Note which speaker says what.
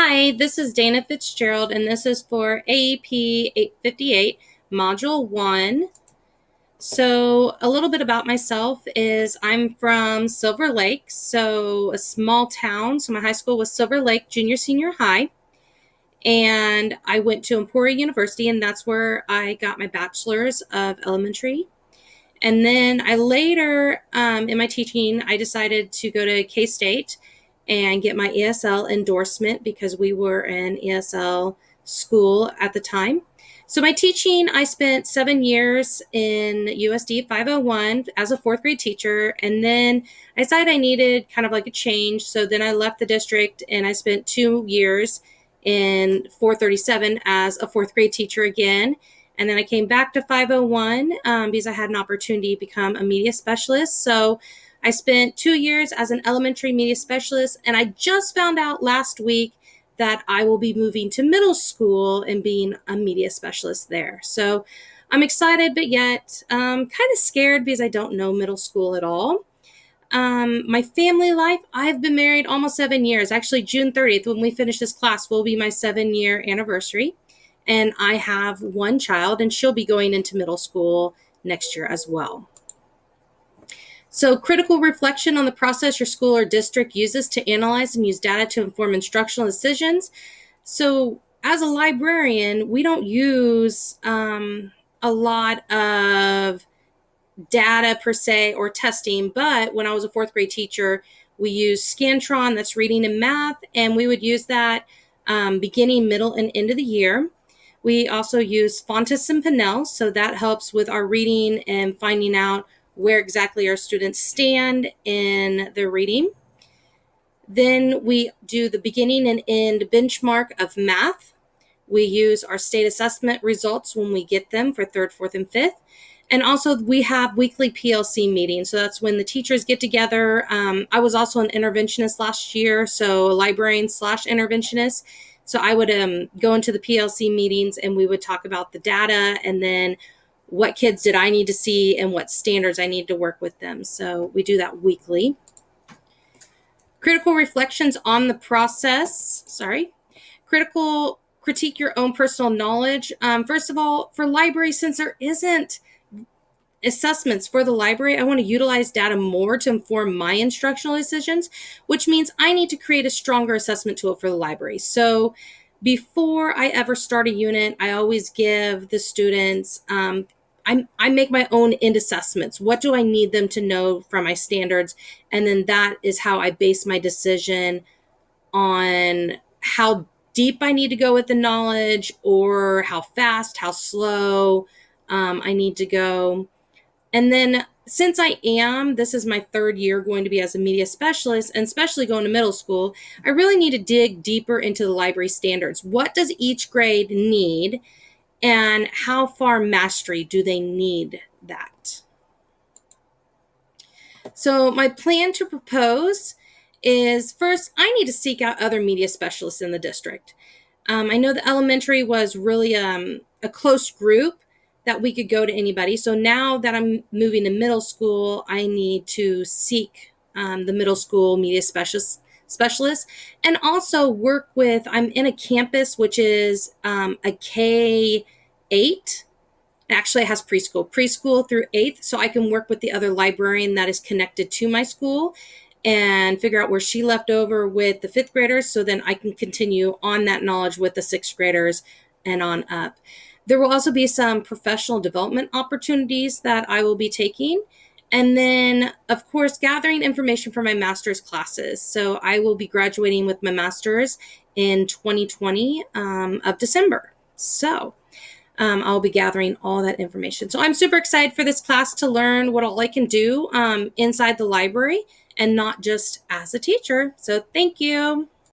Speaker 1: Hi, this is Dana Fitzgerald, and this is for AEP 858, Module 1. So a little bit about myself is I'm from Silver Lake, so a small town. So my high school was Silver Lake Junior Senior High, and I went to Emporia University, and that's where I got my bachelor's of elementary. And then I later, in my teaching, I decided to go to K-State and get my ESL endorsement because we were an ESL school at the time. So my teaching, I spent 7 years in USD 501 as a fourth grade teacher. And then I decided I needed kind of like a change. So then I left the district and I spent 2 years in 437 as a fourth grade teacher again. And then I came back to 501 because I had an opportunity to become a media specialist. So I spent 2 years as an elementary media specialist, and I just found out last week that I will be moving to middle school and being a media specialist there. So I'm excited, but yet kind of scared because I don't know middle school at all. My family life, I've been married almost 7 years. Actually, June 30th, when we finish this class, will be my 7-year anniversary. And I have one child, and she'll be going into middle school next year as well. So critical reflection on the process your school or district uses to analyze and use data to inform instructional decisions. So as a librarian, we don't use a lot of data per se or testing, but when I was a fourth grade teacher, we used Scantron, that's reading and math, and we would use that beginning, middle, and end of the year. We also use Fontes and Pinnell, so that helps with our reading and finding out where exactly our students stand in their reading. Then we do the beginning and end benchmark of math. We use our state assessment results when we get them for third, fourth, and fifth. And also we have weekly PLC meetings. So that's when the teachers get together. I was also an interventionist last year, so a librarian / interventionist. So I would go into the PLC meetings and we would talk about the data and then what kids did I need to see and what standards I need to work with them. So we do that weekly. Critical reflections on the process. Critique your own personal knowledge. First of all, for library, since there isn't assessments for the library, I want to utilize data more to inform my instructional decisions, which means I need to create a stronger assessment tool for the library. So before I ever start a unit, I always give the students, I make my own end assessments. What do I need them to know from my standards? And then that is how I base my decision on how deep I need to go with the knowledge or how fast, how slow I need to go. And then since this is my 3rd year going to be as a media specialist, and especially going to middle school, I really need to dig deeper into the library standards. What does each grade need, and how far mastery do they need that? So my plan to propose is, first, I need to seek out other media specialists in the district. I know the elementary was really a close group that we could go to anybody. So now that I'm moving to middle school, I need to seek the middle school media specialists and also work with, I'm in a campus which is a K-8. Actually, it has preschool through 8th. So I can work with the other librarian that is connected to my school and figure out where she left over with the 5th graders. So then I can continue on that knowledge with the 6th graders and on up. There will also be some professional development opportunities that I will be taking. And then, of course, gathering information for my master's classes. So I will be graduating with my master's in 2020 of December. So I'll be gathering all that information. So I'm super excited for this class to learn what all I can do inside the library and not just as a teacher. So thank you.